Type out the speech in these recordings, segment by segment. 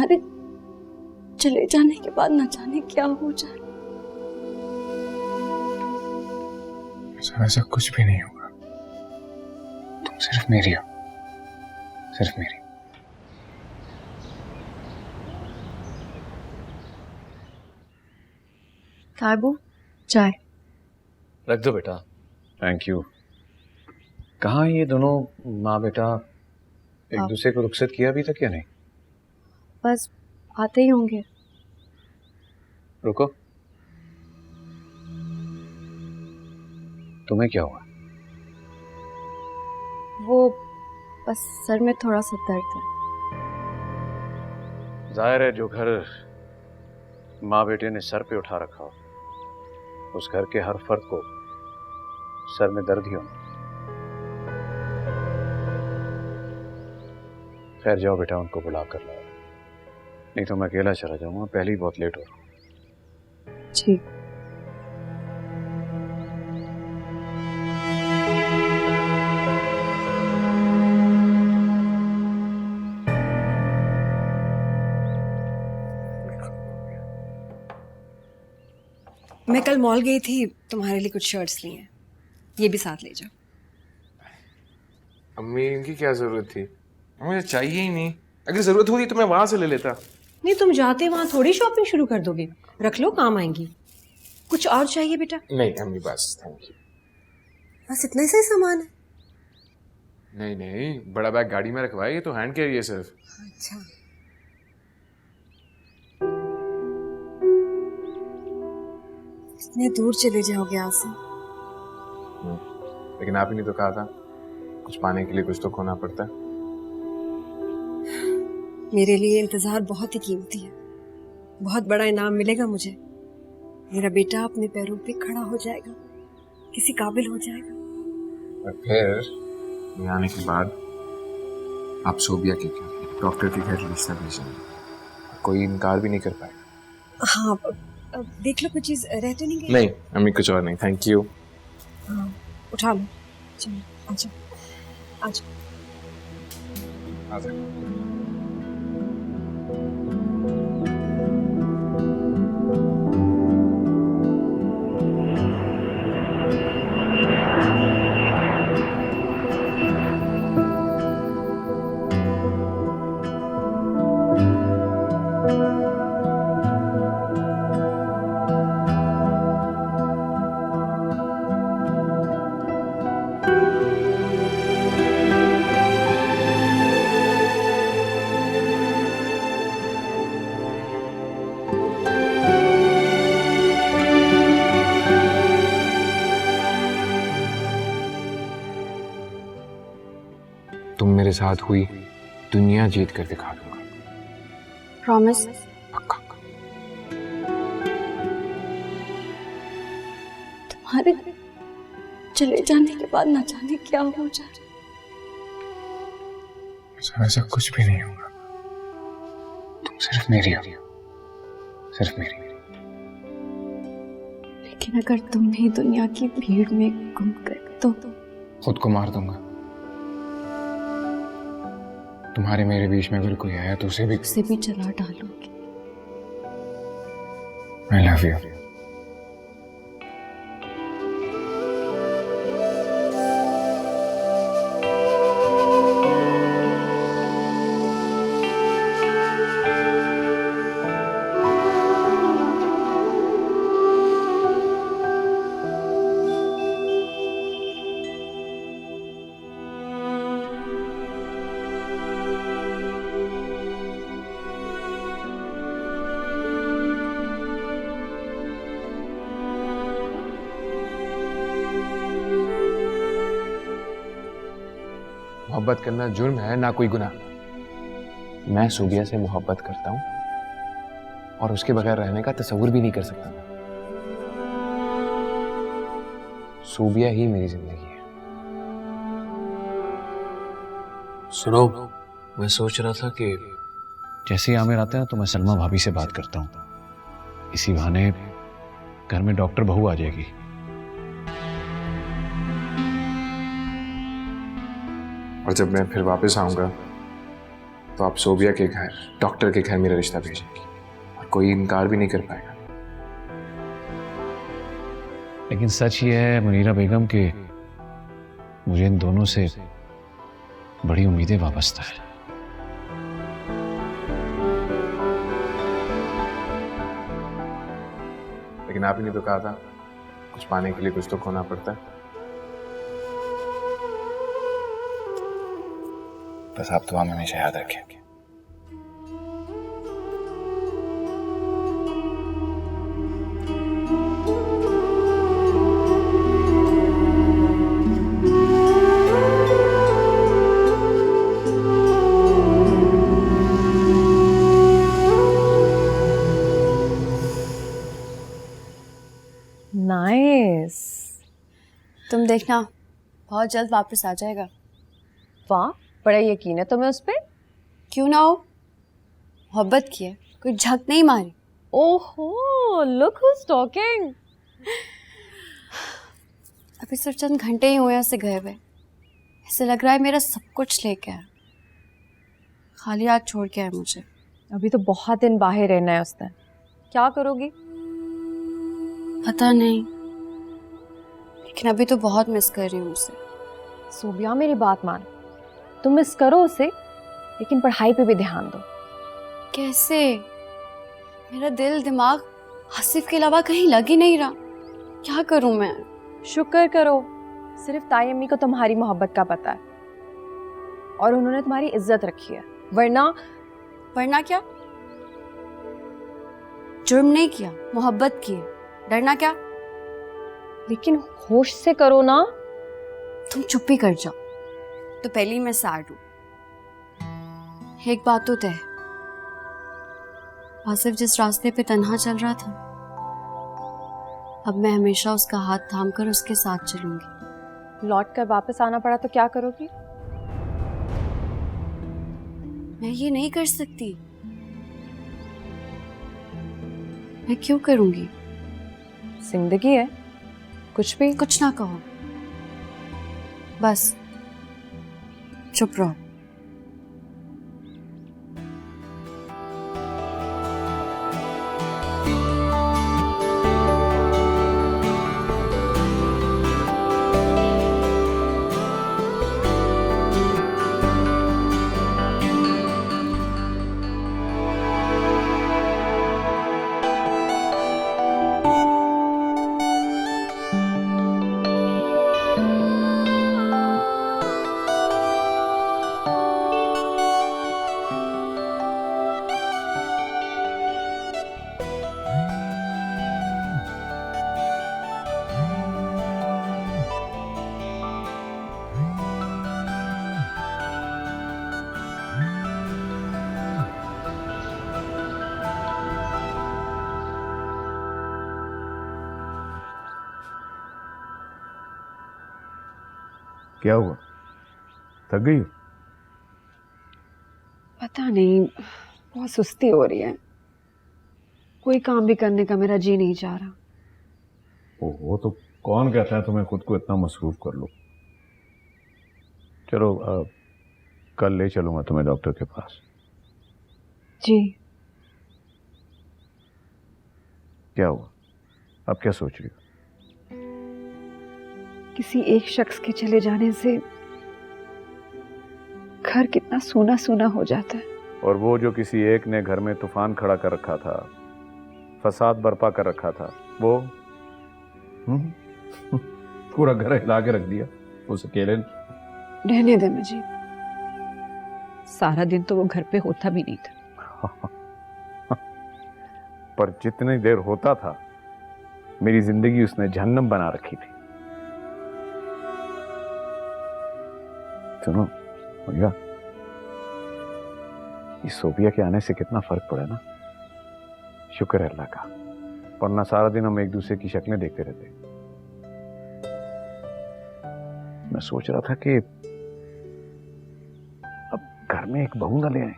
तुम्हारे चले जाने के बाद न जाने क्या हो जाए। ऐसा कुछ भी नहीं होगा, तुम सिर्फ मेरी हो, सिर्फ मेरी। ताबू चाय रख दो बेटा। Thank you. कहाँ ये दोनों माँ बेटा एक दूसरे को रुखसत किया अभी तक या नहीं? बस आते ही होंगे। रुको, तुम्हें क्या हुआ? वो बस सर में थोड़ा सा दर्द है। जाहिर है जो घर माँ बेटे ने सर पे उठा रखा हो उस घर के हर फर्द को सर में दर्द ही होना। खैर जाओ बेटा, उनको बुला कर लाओ, नहीं तो मैं अकेला चला जाऊंगा, पहले ही बहुत लेट हो रहा हूँ। ठीक। मैं कल मॉल गई थी, तुम्हारे लिए कुछ शर्ट्स ली हैं, ये भी साथ ले जाओ। अम्मी इनकी क्या जरूरत थी? मुझे चाहिए ही नहीं। अगर जरूरत होती तो मैं वहां से ले लेता। नहीं, तुम जाते वहां थोड़ी शॉपिंग शुरू कर दोगे, रख लो, काम आएंगी। कुछ और चाहिए बेटा? नहीं अम्मी बस, थैंक यू। बस इतना ही सही सामान है? नहीं नहीं, बड़ा बैग गाड़ी में रखवाए, ये तो हैंड कैरी है सिर्फ। अच्छा, इतने दूर चले जाओगे यहाँ से? लेकिन आप ही ने तो कहा था कुछ पाने के लिए कुछ तो खोना पड़ता है। मेरे लिए इंतजार बहुत ही कीमती है, बहुत बड़ा इनाम मिलेगा मुझे। मेरा बेटा अपने पैरों पे खड़ा हो जाएगा, किसी काबिल हो जाएगा। और फिर यहाँ आने के बाद आप सोबिया के घर, डॉक्टर के घर रिश्ता भेजेंगे, कोई इनकार भी नहीं कर पाएगा। हाँ, अब देख लो कुछ चीज रह तो नहीं गई? नहीं अम्मी कुछ और नहीं, थैंक यू। हाँ, उठा लो, चलो आजा आजा। तुम मेरे साथ हुई, दुनिया जीत कर दिखा दूंगा। प्रॉमिस? पक्का। तुम्हारे चले जाने के बाद न जाने क्या हो जाए। ऐसा कुछ भी नहीं होगा, तुम सिर्फ मेरी हो, सिर्फ मेरी। लेकिन अगर तुम भी दुनिया की भीड़ में गुम गए तो? खुद को मार दूंगा। तुम्हारे मेरे बीच में अगर कोई आया तो उसे भी जला डालूंगी। I love you। मोहब्बत करना जुर्म है, ना कोई गुनाह। मैं सोबिया से मोहब्बत करता हूं और उसके बगैर रहने का तसव्वुर भी नहीं कर सकता। सोबिया ही मेरी जिंदगी है। सुनो, मैं सोच रहा था कि जैसे ही आमिर आते हैं तो मैं सलमा भाभी से बात करता हूँ, इसी बहाने घर में डॉक्टर बहू आ जाएगी। और जब मैं फिर वापस आऊंगा तो आप सोबिया के घर, डॉक्टर के घर मेरा रिश्ता भेजेंगी और कोई इनकार भी नहीं कर पाएगा। लेकिन सच ये है मुनीरा बेगम कि मुझे इन दोनों से बड़ी उम्मीदें वाबस्ता है। लेकिन आपने तो कहा था कुछ पाने के लिए कुछ तो खोना पड़ता है। बस आप तो हमें हमेशा याद रखेंगे। नाइस। तुम देखना बहुत जल्द वापस आ जाएगा। वाह, बड़ा यकीन है तुम्हें उस पे। क्यों ना हो, मोहब्बत की है, कोई झक नहीं मारी। ओहो, लुक हुज टॉकिंग। अभी सिर्फ चंद घंटे ही हुए उसे गए हुए, ऐसे लग रहा है मेरा सब कुछ लेके आया, खाली हाथ छोड़ के आया मुझे। अभी तो बहुत दिन बाहर रहना है उसने, क्या करोगी? पता नहीं, लेकिन अभी तो बहुत मिस कर रही हूँ उसे। सोबिया मेरी बात मान, तुम मिस करो उसे लेकिन पढ़ाई पे भी ध्यान दो। कैसे? मेरा दिल दिमाग आसिफ के अलावा कहीं लग ही नहीं रहा, क्या करूं मैं? शुक्र करो, सिर्फ ताई अम्मी को तुम्हारी मोहब्बत का पता है और उन्होंने तुम्हारी इज्जत रखी है, वरना क्या? जुर्म नहीं किया, मोहब्बत की है, डरना क्या? लेकिन होश से करो ना। तुम चुप ही कर जाओ, तो पहले ही मैं सैड हूं। एक बात तो तय, आसिफ जिस रास्ते पे तन्हा चल रहा था, अब मैं हमेशा उसका हाथ थामकर उसके साथ चलूंगी। लौट कर वापस आना पड़ा तो क्या करोगी? मैं ये नहीं कर सकती। मैं क्यों करूंगी? जिंदगी है, कुछ ना कहो, बस चुप रहो। क्या हुआ, थक गई हो? पता नहीं, बहुत सुस्ती हो रही है, कोई काम भी करने का मेरा जी नहीं चाह रहा। ओहो, तो कौन कहता है तुम्हें खुद को इतना मसरूफ कर लो। चलो कल ले चलूंगा तुम्हें डॉक्टर के पास। जी। क्या हुआ, अब क्या सोच रही हो? किसी एक शख्स के चले जाने से घर कितना सूना सूना हो जाता है। और वो जो किसी एक ने घर में तूफान खड़ा कर रखा था, फसाद बर्पा कर रखा था, वो पूरा घर हिला के रख दिया उस अकेले। रहने दे मुझे, सारा दिन तो वो घर पे होता भी नहीं था। पर जितनी देर होता था, मेरी जिंदगी उसने जहन्नम बना रखी थी। सुनो भैया, इस सोबिया के आने से कितना फर्क पड़ा ना। शुक्र है अल्लाह का, वरना सारा दिन हम एक दूसरे की शक्लें देखते रहते। मैं सोच रहा था कि अब घर में एक बहू न ले आए।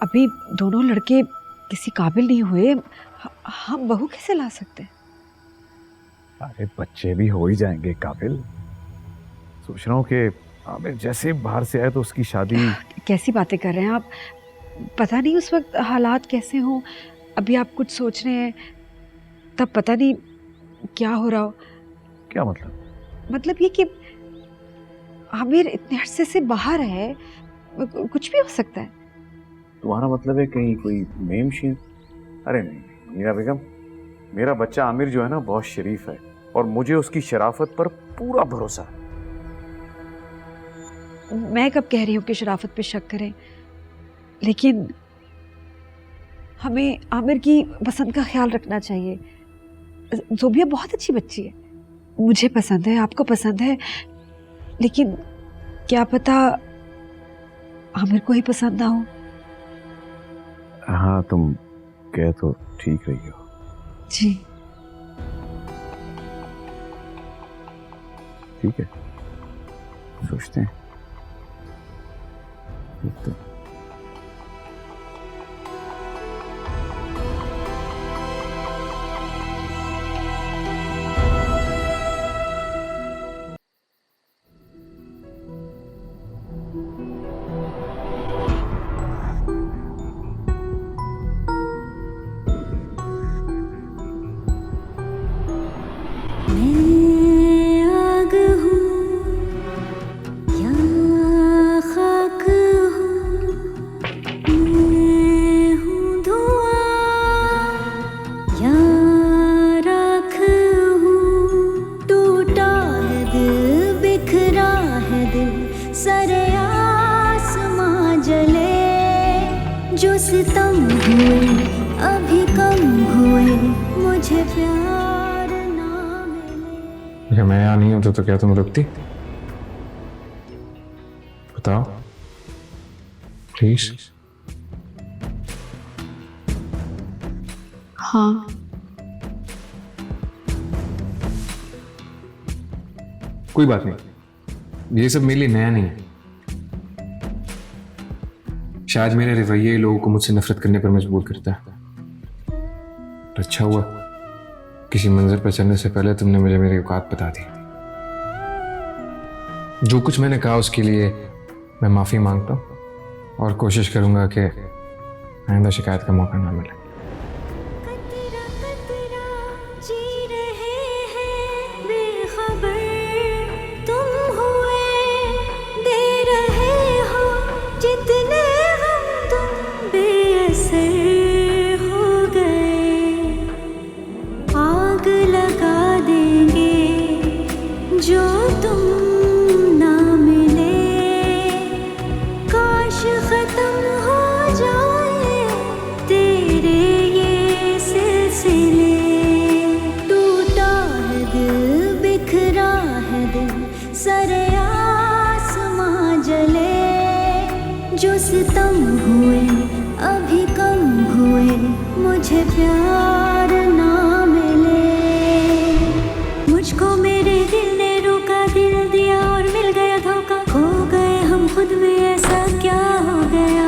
अभी दोनों लड़के किसी काबिल नहीं हुए, हम बहू कैसे ला सकते हैं? अरे बच्चे भी हो ही जाएंगे काबिल। सोच रहा हूँ कि आमिर जैसे बाहर से आया तो उसकी शादी। कैसी बातें कर रहे हैं आप? पता नहीं उस वक्त हालात कैसे हों। अभी आप कुछ सोच रहे हैं, तब पता नहीं क्या हो रहा हो। क्या मतलब? मतलब ये कि आमिर इतने अरसे से बाहर है, कुछ भी हो सकता है। तुम्हारा मतलब है कहीं कोई मेम शीन? अरे नहीं मीरा बेगम, मेरा बच्चा आमिर जो है ना बहुत शरीफ है और मुझे उसकी शराफत पर पूरा भरोसा है। मैं कब कह रही हूँ कि शराफत पे शक करें, लेकिन हमें आमिर की पसंद का ख्याल रखना चाहिए। ज़ोबिया बहुत अच्छी बच्ची है, मुझे पसंद है, आपको पसंद है, लेकिन क्या पता आमिर को ही पसंद ना हो। हाँ तुम कह तो ठीक रही हो। जी ठीक है, सोचते हैं। तो जो सितम हुए अभी कम हुए, मुझे प्यार ना मिले। अगर मैं यहाँ नहीं होता तो क्या तुम रुकती? बताओ प्लीज। हाँ, कोई बात नहीं, ये सब मेरे लिए नया नहीं है। शायद मेरे रवैये लोगों को मुझसे नफरत करने पर मजबूर करता है, तो अच्छा हुआ किसी मंजिल पर चढ़ने से पहले तुमने मुझे मेरी औकात बता दी। जो कुछ मैंने कहा उसके लिए मैं माफी मांगता हूँ और कोशिश करूंगा कि आइंदा शिकायत का मौका ना मिले। कतरा कतरा जी रहे हैं बेखबर, तुम हुए दे रहे हो जितने हम तुम बेअसर हो गए। आग लगा देंगे जो तुम ना मिले, काश खत्म हो जाए तेरे ये सिलसिले। टूटा है दिल, बिखरा है दिल, सरे आसमां जले। जो सितम हुए अभी कम हुए, मुझे प्यार ना मिले। मुझको मेरे दिल ने रोका, दिल दिया और मिल गया धोखा। खो गए हम खुद में, ऐसा क्या हो गया।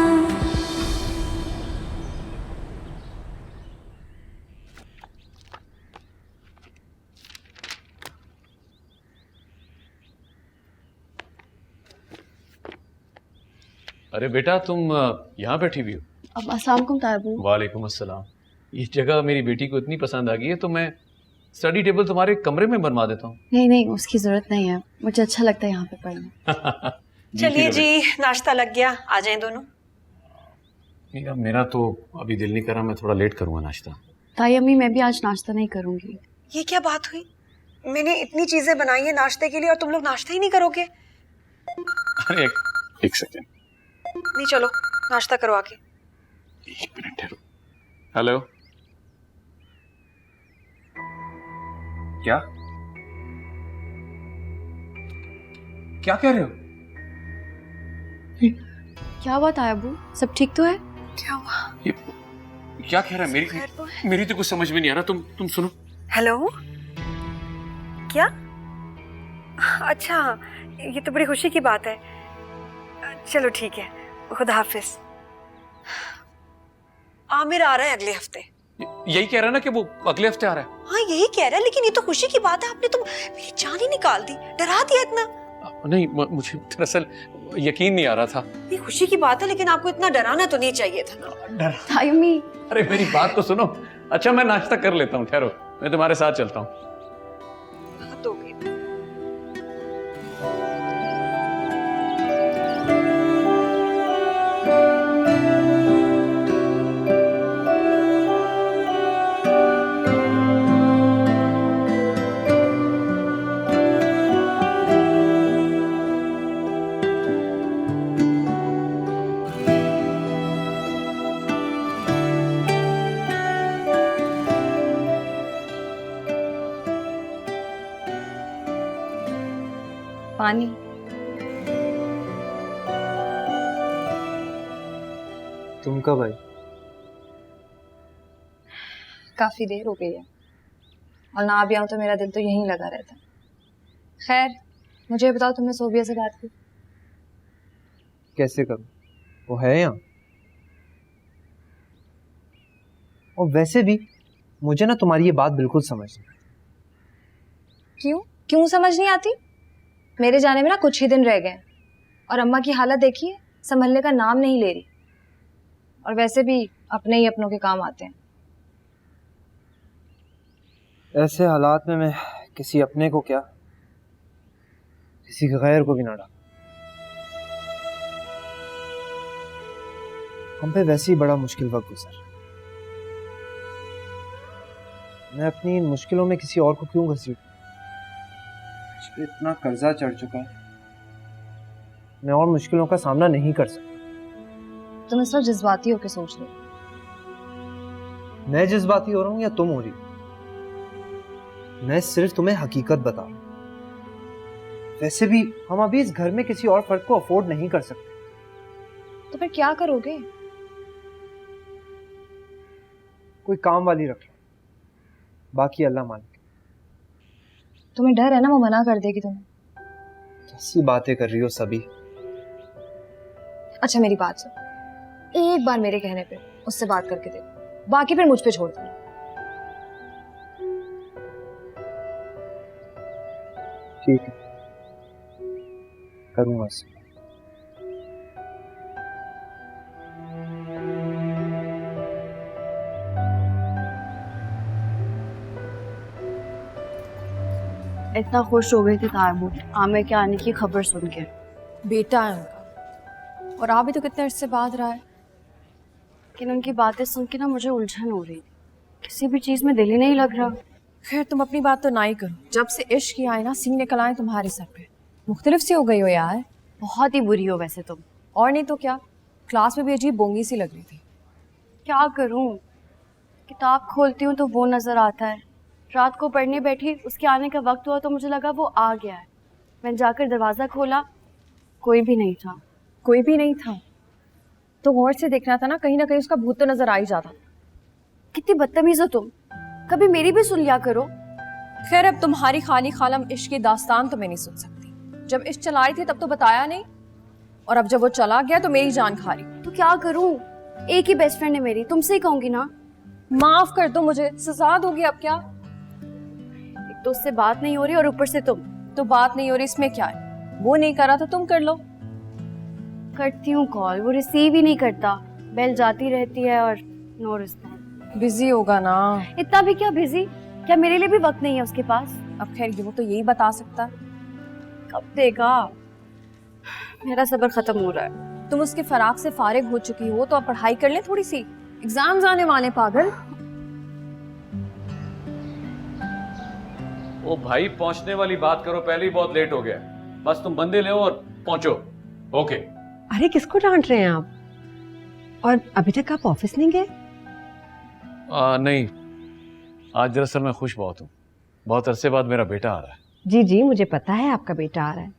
अरे बेटा तुम यहाँ बैठी हुई हो? अब अस्सलाम वालेकुम तायबू। वालेकुम अस्सलाम। ये जगह मेरी बेटी को इतनी पसंद आ गई है तो मैं स्टडी टेबल तुम्हारे कमरे में बनवा देता हूँ। नहीं नहीं, उसकी जरूरत नहीं है, मुझे अच्छा लगता है यहाँ पे पढ़ना। चलिए जी, नाश्ता लग गया, आ जाएं दोनों। मेरा तो अभी दिल नहीं कर रहा, मैं थोड़ा लेट करूँगा नाश्ता। ताई अम्मी, मैं भी आज नाश्ता नहीं करूँगी। ये क्या बात हुई? मैंने इतनी चीजें बनाई है नाश्ते के लिए और तुम लोग नाश्ता ही नहीं करोगे? अरे एक सेकेंड। नहीं, चलो नाश्ता करो आके। एक मिनट ठहरो। हेलो, क्या क्या कह रहे हो? क्या हुआ तायबू, सब ठीक तो है? क्या हुआ? ये क्या कह रहा है? मेरी तो कुछ समझ में नहीं आ रहा। तुम सुनो। हेलो, क्या? अच्छा, ये तो बड़ी खुशी की बात है। चलो ठीक है, खुदा हाफिज। आमिर आ रहा है अगले हफ्ते। यही कह रहा है ना कि वो अगले हफ्ते आ रहा है? हाँ यही कह रहा है, लेकिन ये तो खुशी की बात है। आपने तो मेरी जान ही निकाल दी, डरा दिया इतना। नहीं, मुझे दरअसल यकीन नहीं आ रहा था। ये खुशी की बात है, लेकिन आपको इतना डराना तो नहीं चाहिए था ना। तायम्मी, अरे मेरी बात तो सुनो। अच्छा मैं नाश्ता कर लेता हूँ, ठहरो, मैं तुम्हारे साथ चलता हूँ। तो भी पानी। तुम कब आई? काफी देर हो गई है, और ना भी आऊं तो मेरा दिल तो यहीं लगा रहता। खैर, मुझे बताओ, तुमने सोबिया से बात की? कैसे करूं? वो है यहाँ। और वैसे भी मुझे ना तुम्हारी ये बात बिल्कुल समझ नहीं। क्यों क्यों समझ नहीं आती? मेरे जाने में ना कुछ ही दिन रह गए, और अम्मा की हालत देखिए, संभलने का नाम नहीं ले रही। और वैसे भी अपने ही अपनों के काम आते हैं। ऐसे हालात में मैं किसी अपने को क्या, किसी गैर को भी ना डाल। हम पे वैसे ही बड़ा मुश्किल वक्त गुजर। मैं अपनी इन मुश्किलों में किसी और को क्यों घसीटूं? मुझ पे इतना कर्जा चढ़ चुका है, मैं और मुश्किलों का सामना नहीं कर सकता। तुम इस वक्त जज्बाती होकर सोच रहे हो। मैं जज्बाती हो रहा हूं या तुम हो रही हो? मैं सिर्फ तुम्हें हकीकत बता रहा हूं। वैसे भी हम अभी इस घर में किसी और फर्द को अफोर्ड नहीं कर सकते। तो फिर क्या करोगे? कोई काम वाली रख लो, बाकी अल्लाह मालिक। तुम्हें डर है ना वो मना कर देगी तुम्हें? कैसी बातें कर रही हो सभी? अच्छा मेरी बात सुन, एक बार मेरे कहने पे उससे बात करके देखो, बाकी फिर मुझ पे छोड़ देना। ठीक है, करूंगा इससे। इतना खुश हो गए थे तायम्मुर आमिर के आने की खबर सुन के। बेटा है उनका, और आ भी तो कितने अरसे बाद रहा है। लेकिन उनकी बातें सुन के ना मुझे उलझन हो रही, किसी भी चीज में दिल ही नहीं लग रहा। खैर तुम अपनी बात तो ना ही करो, जब से इश्क की आए ना सीने कलाएं तुम्हारे सर पे। मुख्तलिफ सी हो गई हो यार। बहुत ही बुरी हो वैसे तुम। और नहीं तो क्या, क्लास में भी अजीब बोंगी सी लग रही थी। क्या करूं, किताब खोलती हूँ तो वो नजर आता है। रात को पढ़ने बैठी, उसके आने का वक्त हुआ तो मुझे लगा वो आ गया है। मैंने जाकर दरवाज़ा खोला, कोई भी नहीं था। कोई भी नहीं था तो गौर से देखना था ना कहीं उसका भूत तो नजर आ ही जाता। कितनी बदतमीज हो तुम, कभी मेरी भी सुन लिया करो। खैर अब तुम्हारी खाली खालम इश्क की दास्तान तो मैं नहीं सुन सकती। जब इश्क चलाई थी तब तो बताया नहीं, और अब जब वो चला गया तो मेरी जान खा रही। तो क्या करूं, एक ही बेस्ट फ्रेंड है मेरी, तुमसे ही कहूंगी ना। माफ कर दो मुझे, सजा दोगी अब क्या? एक तो उससे बात नहीं हो रही और ऊपर से तुम। तो बात नहीं हो रही इसमें क्या है, वो नहीं करा तो तुम कर लो। करती हूँ कॉल, वो रिसीव ही नहीं करता, बेल जाती रहती है और नो रिस्पॉन्स। बिजी होगा ना। इतना भी क्या बिजी, क्या मेरे लिए भी वक्त नहीं है उसके पास? अब खैर वो तो यही बता सकता है। कब देगा? मेरा सब्र खत्म हो रहा है। तुम उसके फराक से फारिग हो चुकी हो तो अब पढ़ाई कर ले थोड़ी सी, एग्जाम्स आने वाले पागल। ओ भाई पहुंचने वाली बात करो, पहले ही बहुत लेट हो गया। बस तुम बंदे ले और पहुंचो। ओके। अरे किसको डांट रहे हैं आप? और अभी तक आप ऑफिस नहीं गए? नहीं, आज दरअसल मैं खुश बहुत हूँ। बहुत अरसे बाद मेरा बेटा आ रहा है। जी जी मुझे पता है आपका बेटा आ रहा है,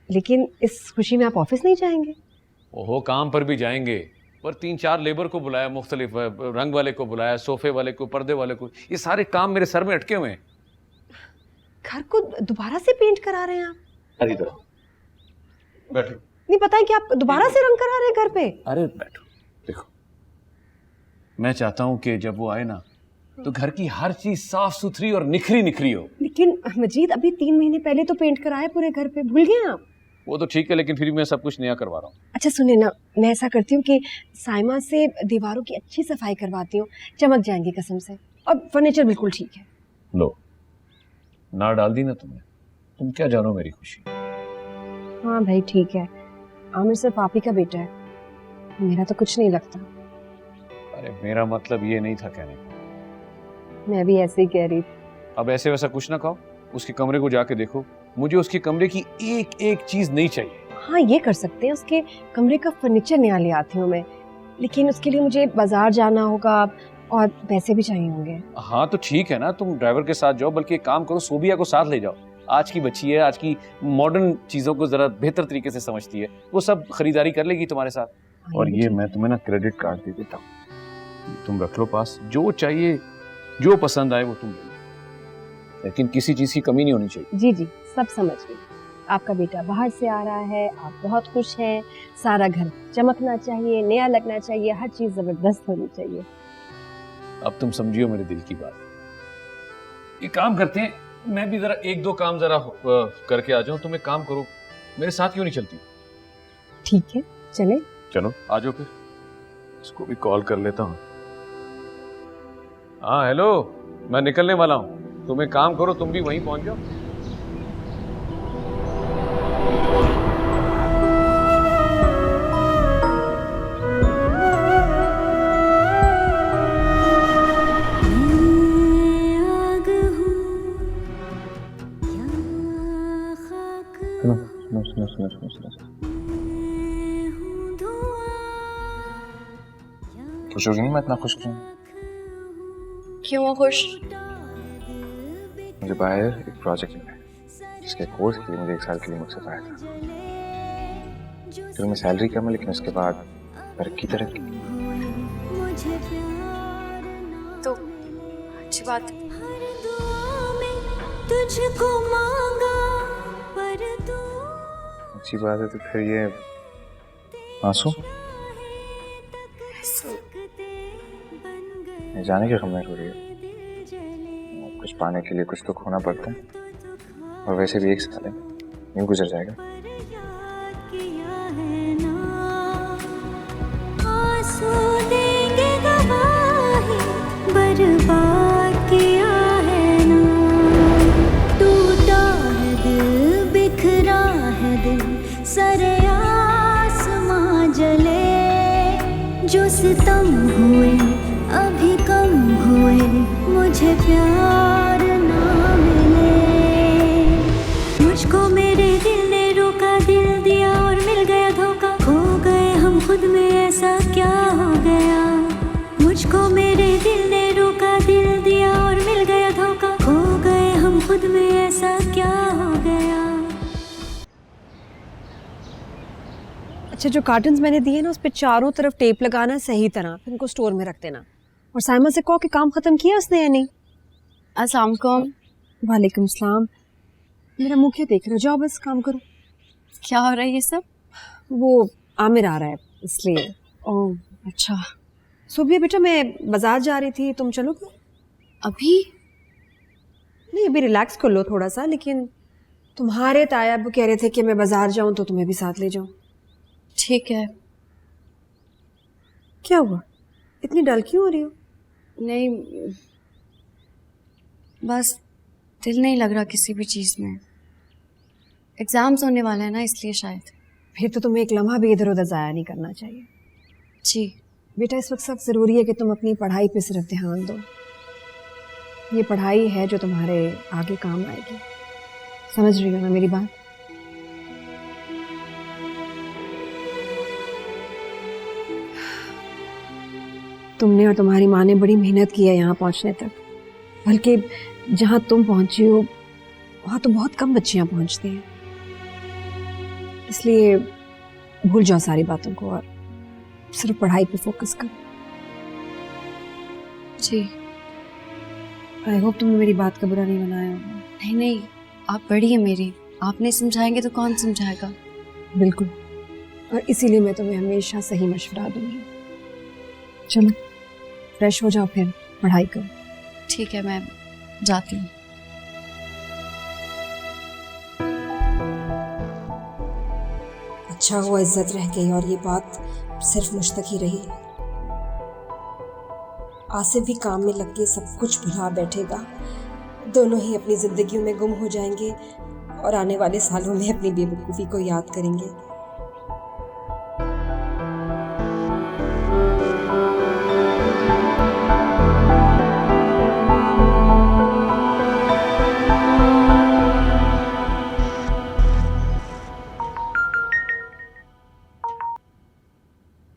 लेकिन इस खुशी में आप ऑफिस नहीं जाएंगे? ओहो, काम पर भी जाएंगे, पर 3-4 लेबर को बुलाया, मुख्तलिफ रंग वाले को बुलाया, सोफे वाले को, पर्दे वाले को। ये सारे काम मेरे सर में अटके हुए हैं। घर को दोबारा से पेंट करा रहे हैं आप? अरे इधर बैठो। नहीं पता है कि आप दोबारा से रंग करा रहे हैं घर पे? अरे बैठो, देखो मैं चाहता हूँ कि जब वो आए ना तो घर की हर चीज साफ सुथरी और निखरी निखरी हो। लेकिन मजीद अभी 3 महीने पहले तो पेंट कराया पूरे घर पे, भूल गए आप? वो तो ठीक है, लेकिन फिर भी मैं सब कुछ नया करवा रहा हूँ। अच्छा सुने ना, मैं ऐसा करती हूँ कि साइमा से दीवारों की अच्छी सफाई करवाती हूँ, चमक जाएंगी कसम से। और फर्नीचर बिल्कुल ठीक है। लो, ना डाल दी ना तुमने, तुम क्या जानो मेरी खुशी। हाँ भाई ठीक है, आमिर सिर्फ आप ही का बेटा है, मेरा तो कुछ नहीं लगता। अरे मेरा मतलब ये नहीं था कहने का। मैं भी ऐसे ही कह रही थी। अब ऐसे वैसा कुछ ना कहो, उसके कमरे को जाके देखो, मुझे उसके कमरे की एक एक चीज नहीं चाहिए। हाँ ये कर सकते हैं, उसके कमरे का फर्नीचर नया ले आती हूँ मैं, लेकिन उसके लिए मुझे बाजार जाना होगा और पैसे भी चाहिए होंगे। हाँ तो ठीक है ना, तुम ड्राइवर के साथ जाओ, बल्कि एक काम करो, सोबिया को साथ ले जाओ। आज की बच्ची है, आज की मॉडर्न चीजों को जरा बेहतर तरीके से समझती है, वो सब खरीदारी कर लेगी तुम्हारे साथ। और ये मैं तुम्हें ना क्रेडिट कार्ड दे देता हूँ, तुम रख लो पास, जो चाहिए जो पसंद आए वो तुम ले लो, लेकिन किसी चीज की कमी नहीं होनी चाहिए। जी जी सब समझ गई। आपका बेटा बाहर से आ रहा है, आप बहुत खुश हैं, सारा घर चमकना चाहिए, नया लगना चाहिए, हर चीज जबरदस्त होनी चाहिए। अब तुम समझियो मेरे दिल की बात। एक काम करते हैं, मैं भी जरा एक दो काम जरा करके आ जाऊं, तुम एक काम करो, मेरे साथ क्यों नहीं चलती? ठीक है चले। चलो आ जाओ फिर, इसको भी कॉल कर लेता हूँ। हाँ हेलो, मैं निकलने वाला हूँ, तुम एक काम करो, तुम भी वहीं पहुंच जाओ। खुश होगी नहीं मैं इतना खुश हूँ? क्यों खुश? मुझे बाहर एक प्रोजेक्ट मिला है, जिसके कोर्स के लिए मुझे 1 साल के लिए मुझसे पाया था। फिर मैं सैलरी कम है, लेकिन उसके बाद तरक्की। तो अच्छी बात। तुझको मांगा पर तू अच्छी बात है, तो फिर ये आंसू जाने के गम में हो रही है। कुछ पाने के लिए कुछ तो खोना पड़ता है, और वैसे भी 1 साल है, यूं गुजर जाएगा। आंसू देंगे गवाही, बर्बाद किया है ना। टूटा है दिल, बिखरा है दिल, सरे आसमां जले। जो सितम हुए अभी कम हुए, मुझे प्यार ना मिले। मुझको मेरे दिल ने रोका, दिल दिया और मिल गया धोखा। खो गए हम खुद में, ऐसा क्या हो गया। मुझको मेरे दिल ने रोका, दिल दिया और मिल गया धोखा। खो गए हम खुद में, ऐसा क्या हो गया। अच्छा जो कार्टन्स मैंने दिए ना, उस पे चारों तरफ टेप लगाना सही तरह, फिर उनको स्टोर में रख देना। और साइमा से कहो कि काम खत्म किया उसने या नहीं। अस्सलाम वालेकुम। वालेकुम सलाम। मेरा मुंह क्या देख रहे हो, जाओ बस काम करो। क्या हो रहा है ये सब? वो आमिर आ रहा है इसलिए। ओह अच्छा। सुबह बेटा मैं बाजार जा रही थी, तुम चलोगे? अभी नहीं अभी रिलैक्स कर लो थोड़ा सा, लेकिन तुम्हारे ताया अब्बू कह रहे थे कि मैं बाजार जाऊं तो तुम्हें भी साथ ले जाऊं। ठीक है। क्या हुआ, इतनी डल क्यों हो रही हो? नहीं बस दिल नहीं लग रहा किसी भी चीज़ में। एग्जाम्स होने वाले हैं ना, इसलिए शायद। फिर तो तुम्हें एक लम्हा भी इधर उधर ज़ाया नहीं करना चाहिए। जी बेटा इस वक्त सब ज़रूरी है कि तुम अपनी पढ़ाई पे सिर्फ ध्यान दो। ये पढ़ाई है जो तुम्हारे आगे काम आएगी, समझ रही हो ना मेरी बात? तुमने और तुम्हारी माँ ने बड़ी मेहनत की है यहाँ पहुँचने तक, बल्कि जहाँ तुम पहुँची हो वहाँ तो बहुत कम बच्चियाँ पहुँचती हैं। इसलिए भूल जाओ सारी बातों को और सिर्फ पढ़ाई पे फोकस करो। जी। आई होप तुमने मेरी बात का बुरा नहीं बनाया होगा। नहीं नहीं, आप बड़ी है मेरी, आप नहीं समझाएंगे तो कौन समझाएगा। बिल्कुल, और इसीलिए मैं तुम्हें हमेशा सही मशवरा दूंगी। चलो फ्रेश हो जाओ, फिर पढ़ाई करो। ठीक है, मैं जाती हूँ। अच्छा हुआ इज्जत रह गई और ये बात सिर्फ मुझ तक ही रही। आसिफ भी काम में लग के सब कुछ भुला बैठेगा। दोनों ही अपनी जिंदगियों में गुम हो जाएंगे और आने वाले सालों में अपनी बेवकूफ़ी को याद करेंगे।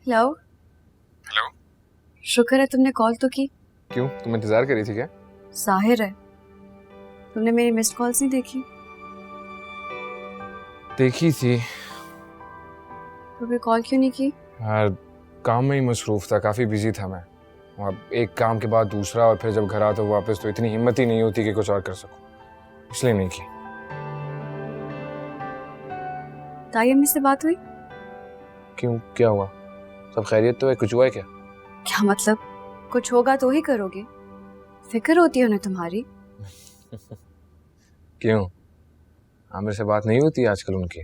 हेलो। हेलो। शुक्र है तुमने कॉल तो की। क्यों, तुम इंतजार कर रही थी क्या? जाहिर है, तुमने मेरी मिस्ड कॉल्स नहीं देखी? देखी थी, तो फिर कॉल क्यों नहीं की? यार काम में ही मसरूफ था, काफी बिजी था मैं। अब एक काम के बाद दूसरा, और फिर जब घर आता वापस तो इतनी हिम्मत ही नहीं होती कि कुछ और कर सकूं, इसलिए नहीं की। ताई अम्मी से बात हुई? क्यों, क्या हुआ? सब खैरियत तो है? कुछ हुआ है क्या? क्या मतलब? कुछ होगा तो ही करोगे, फिक्र होती है उन्हें तुम्हारी। क्यों, आमिर से बात नहीं होती आजकल उनकी?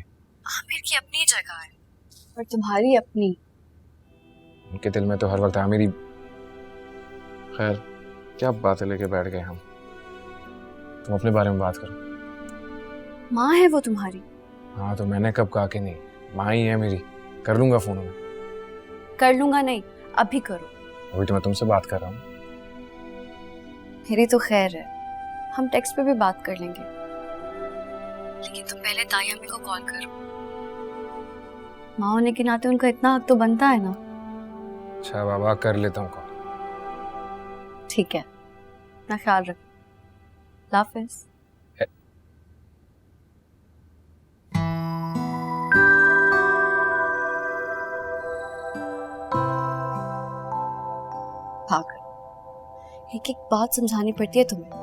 आमिर की अपनी जगह है और तुम्हारी अपनी। उनके दिल में तो हर वक्त आमिर ही। खैर, क्या बातें लेके बैठ गए हम। तुम अपने बारे में बात करो। माँ है वो तुम्हारी। हाँ तो मैंने कब कहा कि नहीं, माँ ही है मेरी। कर लूंगा फोन में। कर लूंगा नहीं, अभी करो। अभी तो मैं तुमसे बात कर रहा हूँ। मेरी तो खैर है, हम टेक्स्ट पे भी बात कर लेंगे, लेकिन तुम पहले ताई अम्मी को कॉल करो। माँ होने के नाते उनका इतना हक तो बनता है ना। अच्छा बाबा, कर लेता हूँ कॉल। ठीक है, अपना ख्याल रखो। अल्लाह हाफिज़। भाग, एक एक बात समझानी पड़ती है तुम्हें।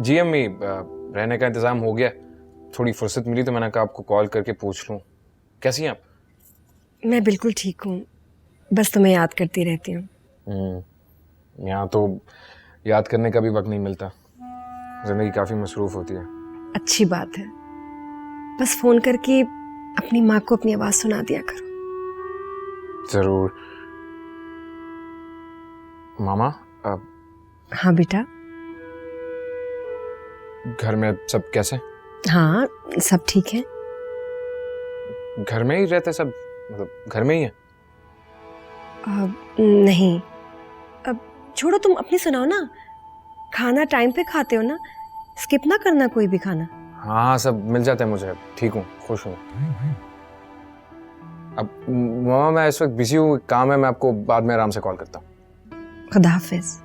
जी अम्मी, रहने का इंतजाम हो गया। थोड़ी फुर्सत मिली तो मैंने कहा आपको कॉल करके पूछ लूं। कैसी हैं आप? मैं बिल्कुल ठीक हूँ, बस तुम्हें याद करती रहती हूँ। यहाँ तो याद करने का भी वक्त नहीं मिलता, जिंदगी काफी मसरूफ होती है। अच्छी बात है, बस फोन करके अपनी माँ को अपनी आवाज सुना दिया करो। जरूर। मामा, हाँ बेटा। घर में सब कैसे? हाँ सब ठीक है। घर में ही रहते सब, मतलब घर में ही है? नहीं, अब छोड़ो, तुम अपनी सुनाओ ना। खाना टाइम पे खाते हो ना? स्किप ना करना कोई भी खाना। हाँ सब मिल जाता है मुझे, ठीक हूँ, खुश हूँ। अब मामा मैं इस वक्त बिजी हूँ, काम है, मैं आपको बाद में आराम से कॉल करता हूँ। खुदा हाफिज।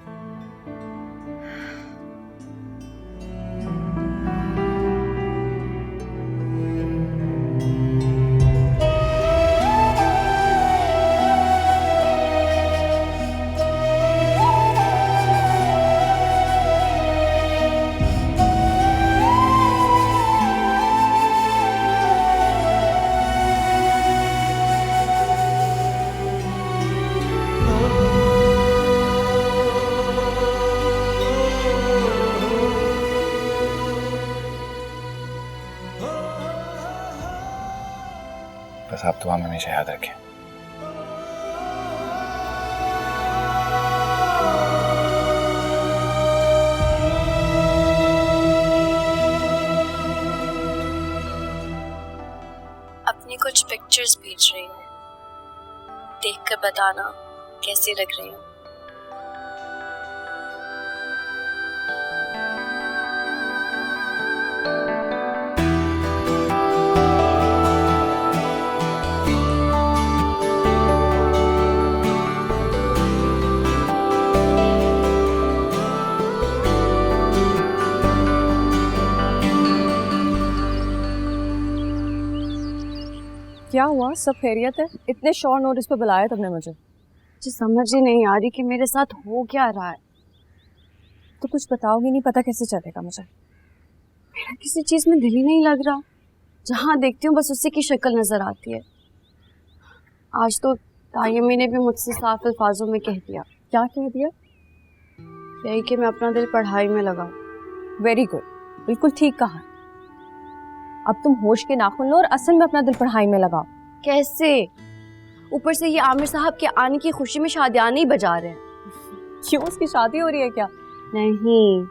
बस आप दुआ में हमेशा याद रखें। अपनी कुछ पिक्चर्स भेज रही हूँ, देखकर बताना कैसी लग रही हूँ। क्या हुआ, सब खैरियत है? इतने शॉर्ट नोटिस पे बुलाया तुमने मुझे? मुझे समझ ही नहीं आ रही कि मेरे साथ हो क्या रहा है। तो कुछ बताओगी नहीं, पता कैसे चलेगा मुझे? मेरा किसी चीज में दिल ही नहीं लग रहा। जहाँ देखती हूँ बस उसी की शक्ल नजर आती है। आज तो तायमी ने भी मुझसे साफ अल्फाजों में कह दिया। क्या कह दिया? यही कि मैं अपना दिल पढ़ाई में लगाऊं। वेरी गुड, बिल्कुल ठीक कहा। अब तुम होश के नाखून लो और असल में अपना दिल पढ़ाई में लगाओ। कैसे? ऊपर से ये आमिर साहब के आने की खुशी में शादियाने ही बजा रहे हैं। क्यों, उसकी शादी हो रही है क्या? नहीं,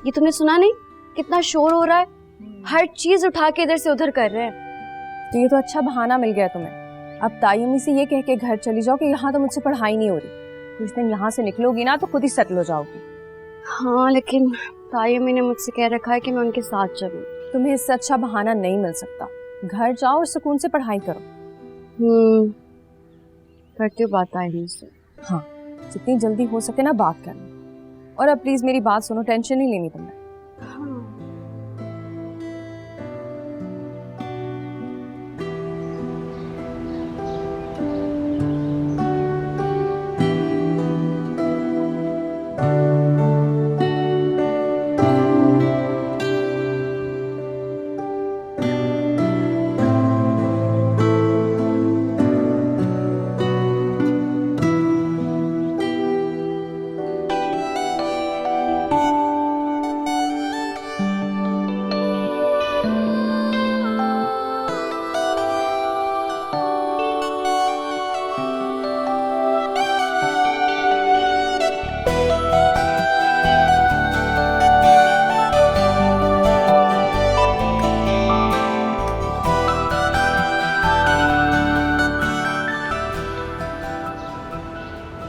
ये तुमने सुना नहीं कितना शोर हो रहा है? हर चीज उठा के इधर से उधर कर रहे हैं। तो ये तो अच्छा बहाना मिल गया तुम्हें। अब तायमी से ये कह के घर चली जाओ कि यहाँ तो मुझसे पढ़ाई नहीं हो रही। कुछ दिन यहाँ से निकलोगी ना तो खुद ही सेटल हो जाओगी। हाँ, लेकिन तायमी ने मुझसे कह रखा है कि मैं उनके साथ चलूं। तुम्हें इससे अच्छा बहाना नहीं मिल सकता। घर जाओ और सुकून से पढ़ाई करो। करती हूँ बात तायमी से। हाँ, जितनी जल्दी हो सके ना बात करना। और अब प्लीज मेरी बात सुनो, टेंशन नहीं लेनी तुमने।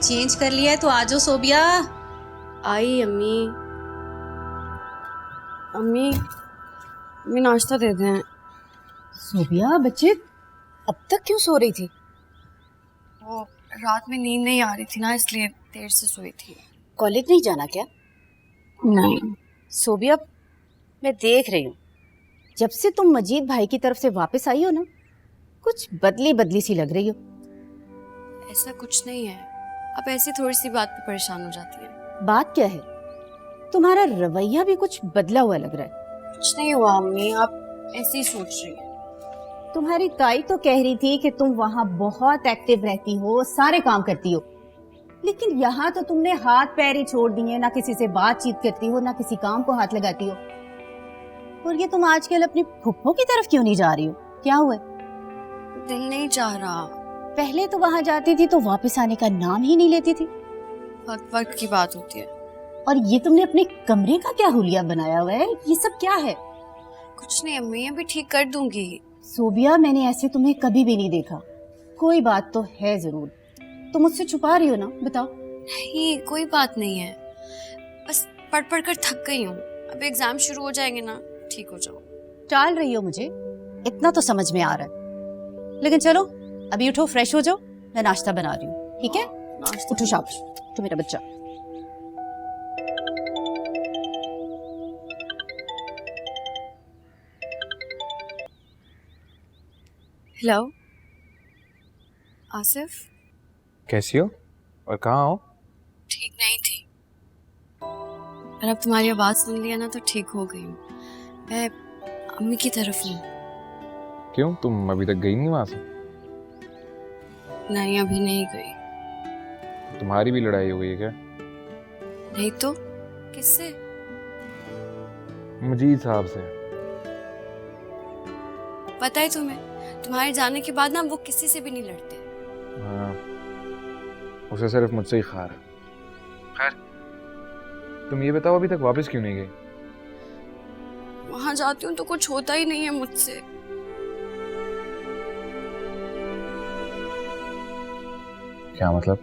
चेंज कर लिया है तो आ जाओ सोबिया। आई अम्मी। अम्मी नाश्ता दे दें। सोबिया बच्चे अब तक क्यों सो रही थी? वो रात में नींद नहीं आ रही थी ना, इसलिए देर से सोई थी। कॉलेज नहीं जाना क्या? नहीं। सोबिया मैं देख रही हूँ, जब से तुम मजीद भाई की तरफ से वापस आई हो ना, कुछ बदली बदली सी लग रही हो। ऐसा कुछ नहीं है, अब ऐसी थोड़ी सी बात पे परेशान हो जाती है। बात क्या है? तुम्हारा रवैया भी कुछ बदला हुआ लग रहा है। कुछ नहीं हुआ अम्मी, आप ऐसे ही सोच रही हैं। तुम्हारी ताई तो कह रही थी कि तुम वहाँ बहुत एक्टिव रहती हो, सारे काम करती हो, लेकिन यहाँ तो तुमने हाथ पैर ही छोड़ दिए, ना किसी से बातचीत करती हो, ना किसी काम को हाथ लगाती हो। और ये तुम आजकल अपनी फुप्पो की तरफ क्यों नहीं जा रही हो? क्या हुआ? दिल नहीं चाह रहा। पहले तो वहाँ जाती थी तो वापस आने का नाम ही नहीं लेती थी। वक्त वक्त की बात होती है। और ये तुमने अपने कमरे का क्या हुलिया बनाया हुआ है? ये सब क्या है? कुछ नहीं अम्मी, अभी ठीक कर दूंगी। सोबिया मैंने ऐसे तुम्हें कभी भी नहीं देखा। कोई बात तो है जरूर, तुम मुझसे छुपा रही हो ना, बताओ। नहीं, कोई बात नहीं है, बस पढ़ पढ़ कर थक गई हूँ। अब एग्जाम शुरू हो जाएंगे ना, ठीक हो जाओ। टाल रही हो मुझे, इतना तो समझ में आ रहा है। लेकिन चलो अभी उठो, फ्रेश हो जाओ, मैं नाश्ता बना रही हूँ, ठीक है? उठो शाबाश, तो मेरा बच्चा। हेलो आसिफ। कैसी हो और कहाँ हो? ठीक नहीं थी, पर अब तुम्हारी आवाज सुन लिया ना तो ठीक हो गई हूँ। मैं अम्मी की तरफ हूँ। क्यों, तुम अभी तक गई नहीं वहां से? नहीं, अभी नहीं गई। तुम्हारी भी लड़ाई हो गई है क्या? नहीं तो किससे? मजीद साहब से। पता है तुम्हें, तुम्हारे जाने के बाद ना वो किसी से भी नहीं लड़ते। हाँ, उसे सिर्फ मुझसे ही खार है। खैर, तुम ये बताओ अभी तक वापस क्यों नहीं गई? वहां जाती हूँ तो कुछ होता ही नहीं है मुझसे। क्या मतलब?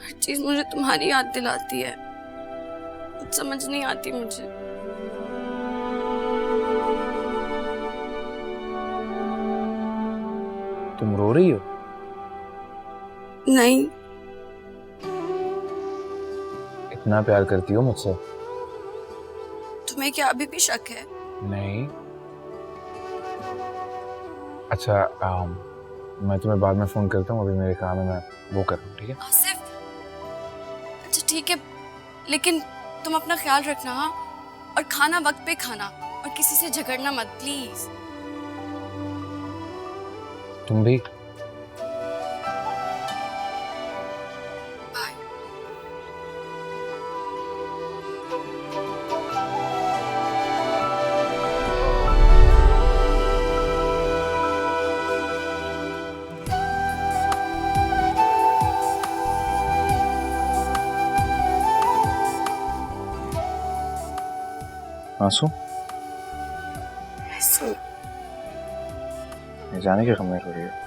हर चीज मुझे तुम्हारी याद दिलाती है, कुछ समझ नहीं आती मुझे। तुम रो रही हो? नहीं। इतना प्यार करती हो मुझसे? तुम्हें क्या अभी भी शक है? नहीं। अच्छा मैं तुम्हें बाद में फ़ोन करता हूँ, अभी मेरे काम है, मैं वो कर रहा हूँ, ठीक है? आसिफ, अच्छा ठीक है, लेकिन तुम अपना ख्याल रखना हाँ, और खाना वक्त पे खाना और किसी से झगड़ना मत प्लीज। तुम भी। आंसू जाने के गम में रो रही है।